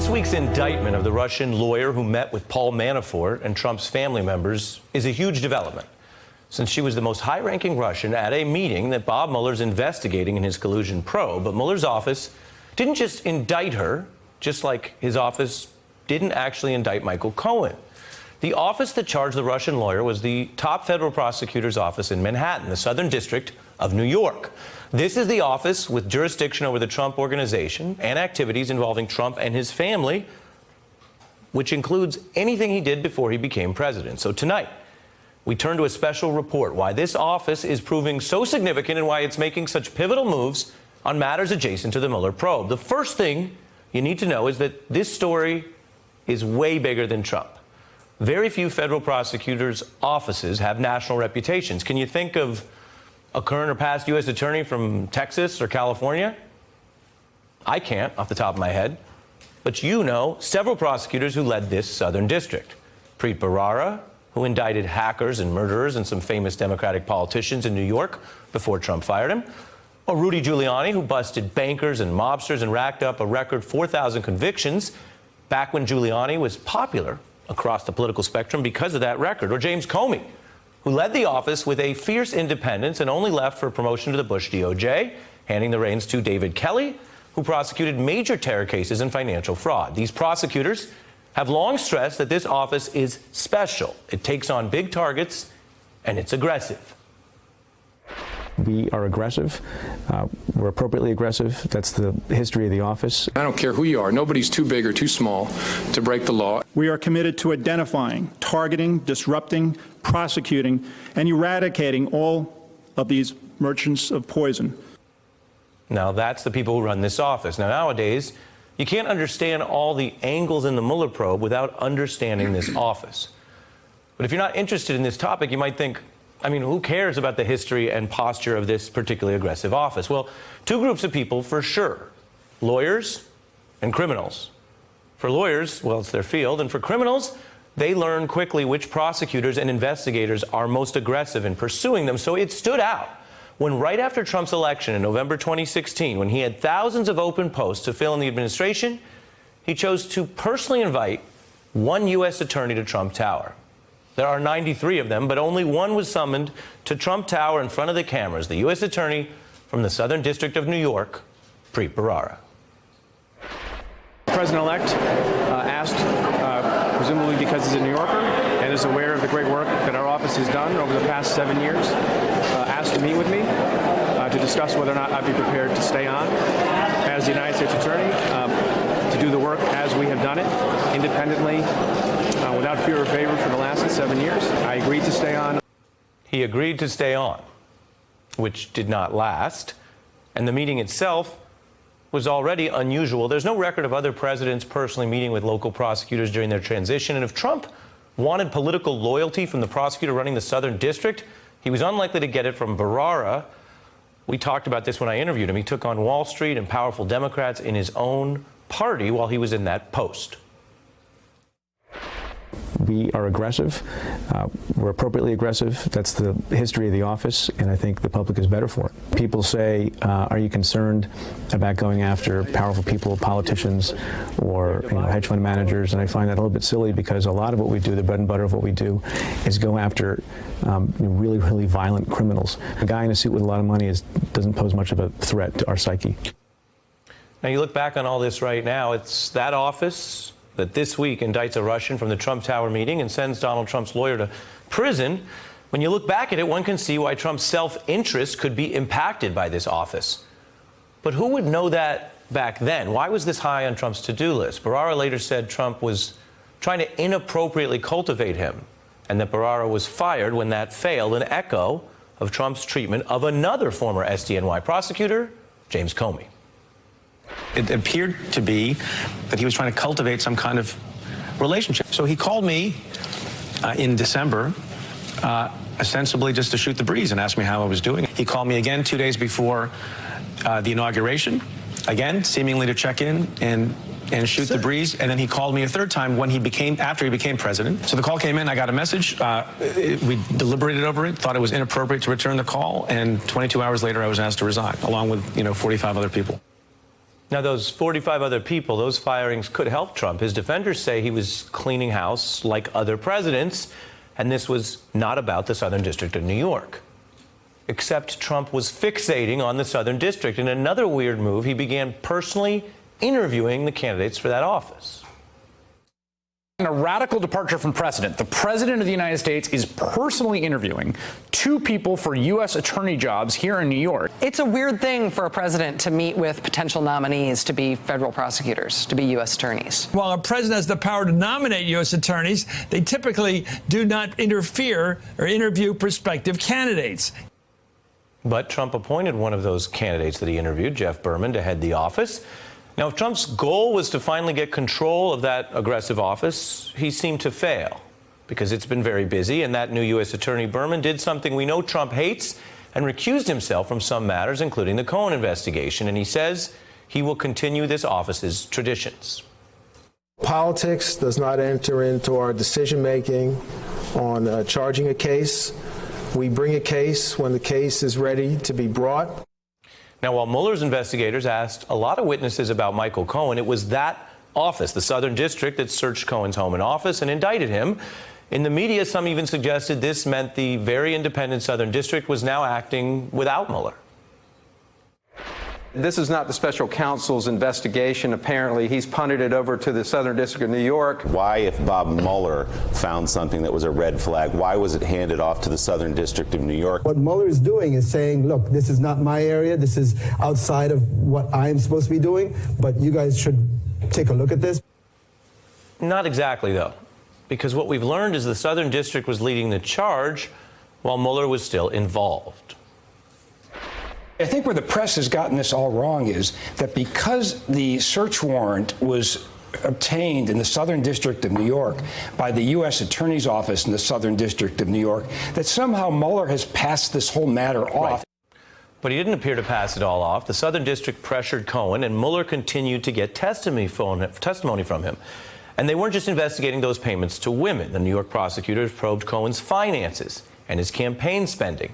This week's indictment of the Russian lawyer who met with Paul Manafort and Trump's family members is a huge development, since she was the most high-ranking Russian at a meeting that Bob Mueller's investigating in his collusion probe. But Mueller's office didn't just indict her, just like his office didn't actually indict Michael Cohen. The office that charged the Russian lawyer was the top federal prosecutor's office in Manhattan, the Southern District of New York. This is the office with jurisdiction over the Trump Organization and activities involving Trump and his family, which includes anything he did before he became president. So tonight, we turn to a special report why this office is proving so significant and why it's making such pivotal moves on matters adjacent to the Mueller probe. The first thing you need to know is that this story is way bigger than Trump. Very few federal prosecutors' offices have national reputations. Can you think of a current or past U.S. attorney from Texas or California? I can't off the top of my head. But you know several prosecutors who led this Southern District. Ferrara, who indicted hackers and murderers and some famous Democratic politicians in New York before Trump fired him. Or Rudy Giuliani, who busted bankers and mobsters and racked up a record 4,000 convictions back when Giuliani was popular across the political spectrum because of that record. Or James Comey, who led the office with a fierce independence and only left for promotion to the Bush DOJ, handing the reins to David Kelley, who prosecuted major terror cases and financial fraud. These prosecutors have long stressed that this office is special. It takes on big targets, and it's aggressive. We are aggressive. We're appropriately aggressive. That's the history of the office. I don't care who you are. Nobody's too big or too small to break the law. We are committed to identifying, targeting, disrupting, prosecuting, and eradicating all of these merchants of poison. Now, that's the people who run this office. Now, nowadays, you can't understand all the angles in the Mueller probe without understanding this office. But if you're not interested in this topic, you might think, I mean, who cares about the history and posture of this particularly aggressive office? Well, two groups of people for sure: lawyers and criminals. For lawyers, well, it's their field, and for criminals, they learn quickly which prosecutors and investigators are most aggressive in pursuing them. So it stood out when right after Trump's election in November 2016, when he had thousands of open posts to fill in the administration, he chose to personally invite one U.S. attorney to Trump Tower. There are 93 of them, but only one was summoned to Trump Tower in front of the cameras, the U.S. attorney from the Southern District of New York, Ferrara. President-elect asked, presumably because he's a New Yorker and is aware of the great work that our office has done over the past 7 years, asked to meet with me to discuss whether or not I'd be prepared to stay on as the United States Attorney, to do the work as we have done it, independently, without fear or favor for the last 7 years. I agreed to stay on. He agreed to stay on, which did not last, and the meeting itself was already unusual. There's no record of other presidents personally meeting with local prosecutors during their transition, and if Trump wanted political loyalty from the prosecutor running the Southern District, he was unlikely to get it from Ferrara. We talked about this when I interviewed him. He took on Wall Street and powerful Democrats in his own party while he was in that post. We are aggressive. We're appropriately aggressive. That's the history of the office, and I think the public is better for it. People say, are you concerned about going after powerful people, politicians, or hedge fund managers? And I find that a little bit silly because a lot of what we do, the bread and butter of what we do, is go after really, really violent criminals. A guy in a suit with a lot of money doesn't pose much of a threat to our psyche. Now, you look back on all this right now, it's that office that this week indicts a Russian from the Trump Tower meeting and sends Donald Trump's lawyer to prison. When you look back at it, one can see why Trump's self-interest could be impacted by this office. But who would know that back then? Why was this high on Trump's to-do list? Ferrara later said Trump was trying to inappropriately cultivate him, and that Ferrara was fired when that failed, an echo of Trump's treatment of another former SDNY prosecutor, James Comey. It appeared to be that he was trying to cultivate some kind of relationship. So he called me in December, ostensibly just to shoot the breeze and ask me how I was doing. He called me again 2 days before the inauguration, again, seemingly to check in and shoot the breeze. And then he called me a third time when after he became president. So the call came in, I got a message. We deliberated over it, thought it was inappropriate to return the call, and 22 hours later I was asked to resign, along with 45 other people. Now, those 45 other people, those firings could help Trump. His defenders say he was cleaning house like other presidents, and this was not about the Southern District of New York. Except Trump was fixating on the Southern District. In another weird move, he began personally interviewing the candidates for that office. A radical departure from precedent. The President of the United States is personally interviewing 2 people for U.S. attorney jobs here in New York. It's a weird thing for a president to meet with potential nominees to be federal prosecutors, to be U.S. attorneys. While a president has the power to nominate U.S. attorneys, they typically do not interfere or interview prospective candidates. But Trump appointed one of those candidates that he interviewed, Jeff Berman, to head the office. Now, if Trump's goal was to finally get control of that aggressive office, he seemed to fail because it's been very busy, and that new U.S. Attorney Berman did something we know Trump hates and recused himself from some matters, including the Cohen investigation, and he says he will continue this office's traditions. Politics does not enter into our decision-making on charging a case. We bring a case when the case is ready to be brought. Now, while Mueller's investigators asked a lot of witnesses about Michael Cohen, it was that office, the Southern District, that searched Cohen's home and office and indicted him. In the media, some even suggested this meant the very independent Southern District was now acting without Mueller. This is not the special counsel's investigation. Apparently, he's punted it over to the Southern District of New York. Why, if Bob Mueller found something that was a red flag, why was it handed off to the Southern District of New York? What Mueller is doing is saying, look, this is not my area. This is outside of what I'm supposed to be doing, but you guys should take a look at this. Not exactly, though, because what we've learned is the Southern District was leading the charge while Mueller was still involved. I think where the press has gotten this all wrong is that because the search warrant was obtained in the Southern District of New York by the U.S. Attorney's Office in the Southern District of New York, that somehow Mueller has passed this whole matter off. Right. But he didn't appear to pass it all off. The Southern District pressured Cohen, and Mueller continued to get testimony from him. And they weren't just investigating those payments to women. The New York prosecutors probed Cohen's finances and his campaign spending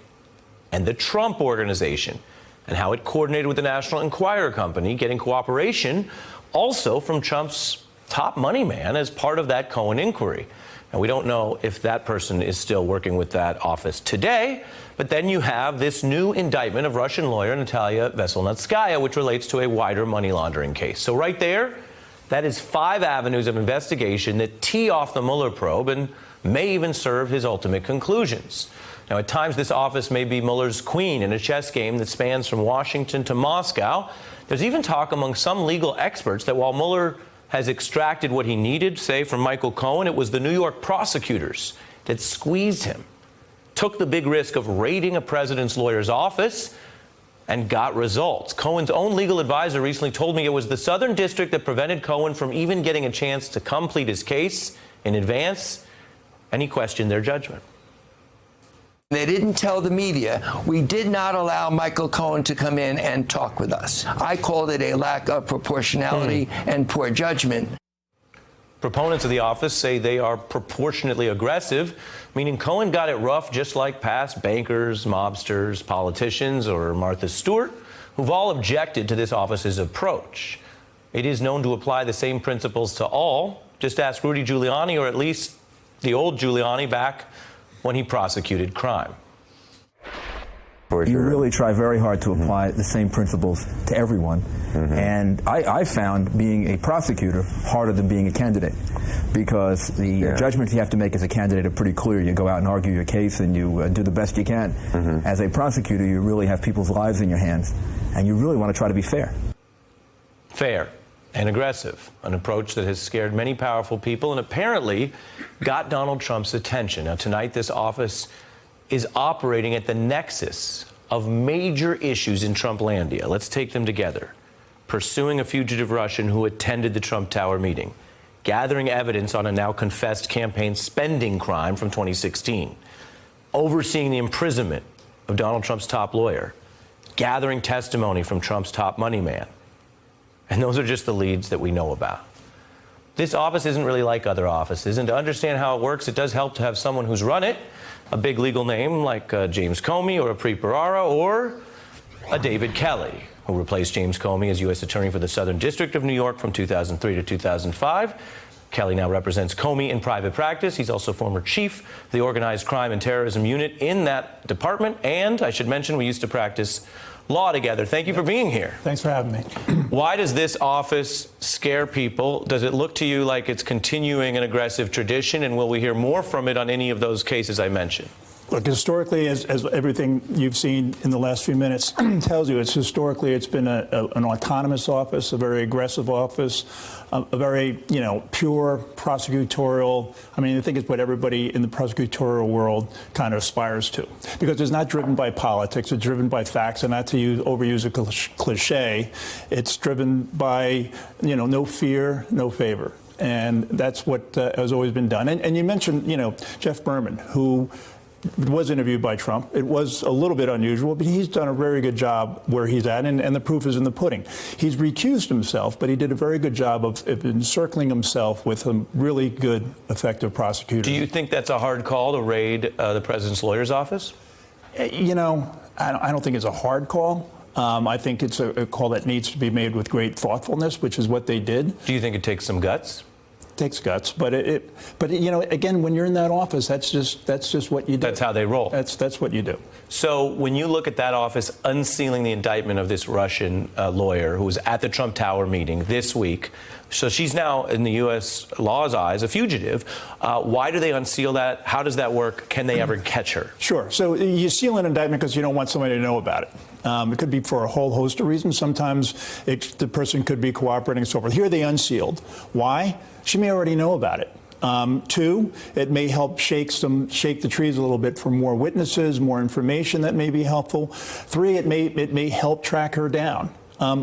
and the Trump Organization, and how it coordinated with the National Enquirer Company, getting cooperation also from Trump's top money man as part of that Cohen inquiry. Now, we don't know if that person is still working with that office today, but then you have this new indictment of Russian lawyer Natalia Veselnitskaya, which relates to a wider money laundering case. So right there, that is 5 avenues of investigation that tee off the Mueller probe and may even serve his ultimate conclusions. Now, at times, this office may be Mueller's queen in a chess game that spans from Washington to Moscow. There's even talk among some legal experts that while Mueller has extracted what he needed, say, from Michael Cohen, it was the New York prosecutors that squeezed him, took the big risk of raiding a president's lawyer's office, and got results. Cohen's own legal advisor recently told me it was the Southern District that prevented Cohen from even getting a chance to complete his case in advance, and he questioned their judgment. They didn't tell the media. We did not allow Michael Cohen to come in and talk with us. I called it a lack of proportionality and poor judgment. Proponents of the office say they are proportionately aggressive, meaning Cohen got it rough just like past bankers, mobsters, politicians, or Martha Stewart, who've all objected to this office's approach. It is known to apply the same principles to all. Just ask Rudy Giuliani, or at least the old Giuliani back when he prosecuted crime. You really try very hard to apply the same principles to everyone. And I found being a prosecutor harder than being a candidate, because the judgments you have to make as a candidate are pretty clear. You go out and argue your case and you do the best you can. As a prosecutor, you really have people's lives in your hands, and you really want to try to be fair. Fair and aggressive, an approach that has scared many powerful people and apparently got Donald Trump's attention. Now, tonight, this office is operating at the nexus of major issues in Trumplandia. Let's take them together. Pursuing a fugitive Russian who attended the Trump Tower meeting, gathering evidence on a now confessed campaign spending crime from 2016, overseeing the imprisonment of Donald Trump's top lawyer, gathering testimony from Trump's top money man. And those are just the leads that we know about. This office isn't really like other offices, and to understand how it works, it does help to have someone who's run it, a big legal name like James Comey or a Ferrara, or a David Kelley, who replaced James Comey as U.S. Attorney for the Southern District of New York from 2003 to 2005. Kelley now represents Comey in private practice. He's also former chief of the Organized Crime and Terrorism Unit in that department. And I should mention, we used to practice law together. Thank you for being here. Thanks for having me. Why does this office scare people? Does it look to you like it's continuing an aggressive tradition? And will we hear more from it on any of those cases I mentioned? Look, historically, as everything you've seen in the last few minutes tells you, it's been an autonomous office, a very aggressive office, a very, pure prosecutorial. I mean, I think it's what everybody in the prosecutorial world kind of aspires to, because it's not driven by politics. It's driven by facts, and not to overuse a cliche. It's driven by, no fear, no favor. And that's what has always been done. And you mentioned, Jeff Berman, who was interviewed by Trump. It was a little bit unusual, but he's done a very good job where he's at, and the proof is in the pudding. He's recused himself, but he did a very good job of encircling himself with some really good, effective prosecutors. Do you think that's a hard call to raid the president's lawyer's office? I don't think it's a hard call. I think it's a call that needs to be made with great thoughtfulness, which is what they did. Do you think it takes some guts? Takes guts, but again, when you're in that office, that's just what you do. That's how they roll. That's what you do. So when you look at that office unsealing the indictment of this Russian lawyer who was at the Trump Tower meeting this week, so she's now in the U.S. law's eyes a fugitive. Why do they unseal that? How does that work? Can they ever catch her? Sure. So you seal an indictment because you don't want somebody to know about it. It could be for a whole host of reasons. Sometimes the person could be cooperating and so forth. Here they unsealed. Why? She may already know about it. Two, it may help shake the trees a little bit for more witnesses, more information that may be helpful. Three, it may help track her down.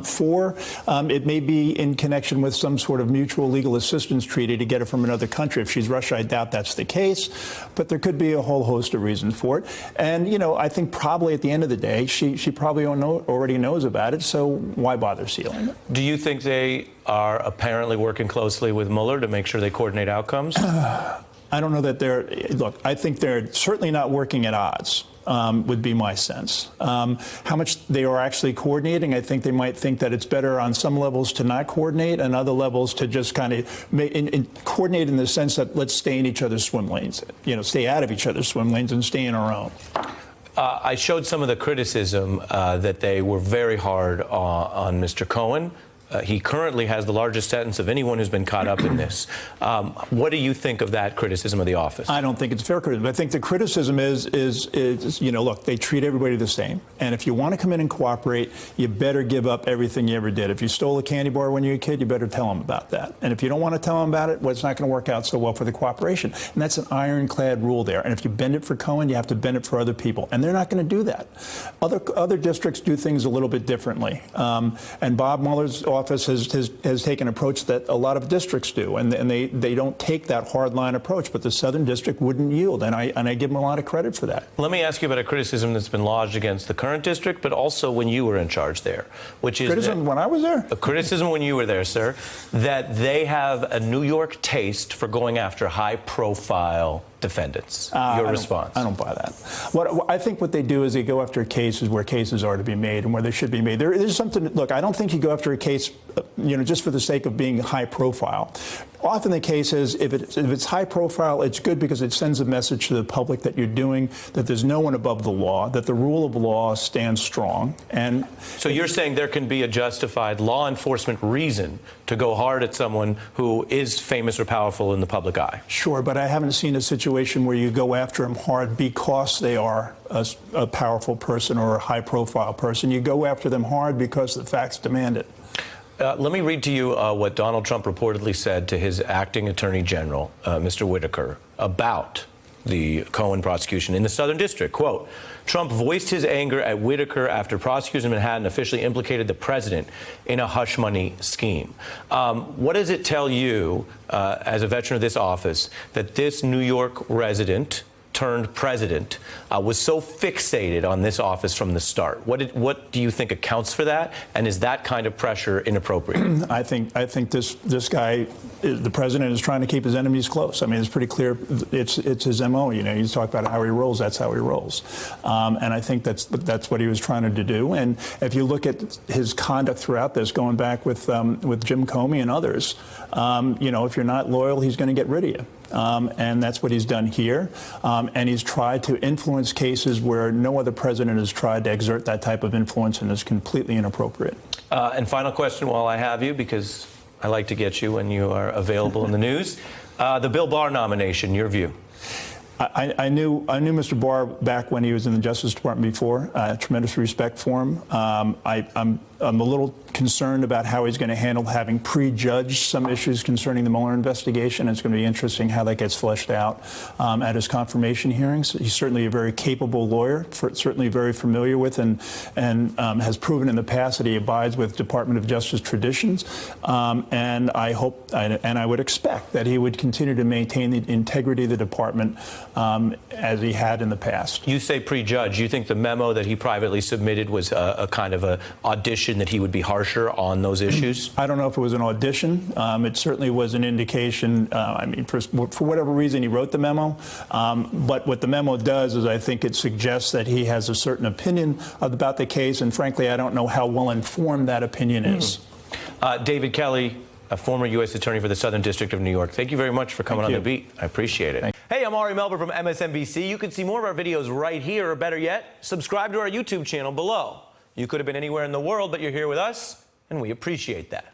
Four, it may be in connection with some sort of mutual legal assistance treaty to get her from another country. If she's Russia, I doubt that's the case, but there could be a whole host of reasons for it. And, I think probably at the end of the day, she probably already knows about it, so why bother sealing it? Do you think they are apparently working closely with Mueller to make sure they coordinate outcomes? I don't know that look, I think they're certainly not working at odds. Would be my sense. How much they are actually coordinating, I think they might think that it's better on some levels to not coordinate and other levels to just kind of coordinate in the sense that let's stay in each other's swim lanes, stay out of each other's swim lanes and stay in our own. I showed some of the criticism that they were very hard on Mr. Cohen. He currently has the largest sentence of anyone who's been caught up in this. What do you think of that criticism of the office? I don't think it's fair criticism. I think the criticism is look, they treat everybody the same. And if you want to come in and cooperate, you better give up everything you ever did. If you stole a candy bar when you were a kid, you better tell them about that. And if you don't want to tell them about it, well, it's not going to work out so well for the cooperation. And that's an ironclad rule there. And if you bend it for Cohen, you have to bend it for other people. And they're not going to do that. Other districts do things a little bit differently. And Bob Mueller's office has taken an approach that a lot of districts do, and they don't take that hardline approach, but the Southern District wouldn't yield, and I give them a lot of credit for that. Let me ask you about a criticism that's been lodged against the current district, but also when you were in charge there, which is criticism when I was there? A criticism when you were there, sir, that they have a New York taste for going after high-profile defendants. Your response? I don't buy that. I think what they do is they go after cases where cases are to be made and where they should be made. There's something. Look, I don't think you go after a case, just for the sake of being high profile. Often the case is if it's high profile, it's good because it sends a message to the public that you're doing, that there's no one above the law, that the rule of law stands strong. And so you're saying there can be a justified law enforcement reason to go hard at someone who is famous or powerful in the public eye? Sure, but I haven't seen a situation where you go after them hard because they are a powerful person or a high-profile person. You go after them hard because the facts demand it. Let me read to you what Donald Trump reportedly said to his acting attorney general, Mr. Whitaker, about the Cohen prosecution in the Southern District. Quote, Trump voiced his anger at Whitaker after prosecutors in Manhattan officially implicated the president in a hush money scheme. What does it tell you, as a veteran of this office, that this New York resident turned president was so fixated on this office from the start? What do you think accounts for that? And is that kind of pressure inappropriate? I think this guy, the president, is trying to keep his enemies close. I mean, it's pretty clear. It's his MO. You know, you talk about how he rolls. That's how he rolls. And I think that's what he was trying to do. And if you look at his conduct throughout this, going back with Jim Comey and others, you know, if you're not loyal, he's going to get rid of you. And that's what he's done here. And he's tried to influence cases where no other president has tried to exert that type of influence, and is completely inappropriate. And final question while I have you, because I like to get you when you are available in the news. The Bill Barr nomination, your view? I knew Mr. Barr back when he was in the Justice Department before. Tremendous respect for him. I'm a little concerned about how he's going to handle having prejudged some issues concerning the Mueller investigation. It's going to be interesting how that gets fleshed out at his confirmation hearings. He's certainly a very capable lawyer, certainly very familiar with and has proven in the past that he abides with Department of Justice traditions. And I hope and I would expect that he would continue to maintain the integrity of the department as he had in the past. You say prejudge. You think the memo that he privately submitted was a kind of an audition that he would be harsher on those issues? I don't know if it was an audition. It certainly was an indication. I mean, for whatever reason, he wrote the memo. But what the memo does is I think it suggests that he has a certain opinion about the case. And frankly, I don't know how well informed that opinion is. David Kelley, a former U.S. Attorney for the Southern District of New York. Thank you very much for coming on The Beat. I appreciate it. Hey, I'm Ari Melber from MSNBC. You can see more of our videos right here, or better yet, subscribe to our YouTube channel below. You could have been anywhere in the world, but you're here with us, and we appreciate that.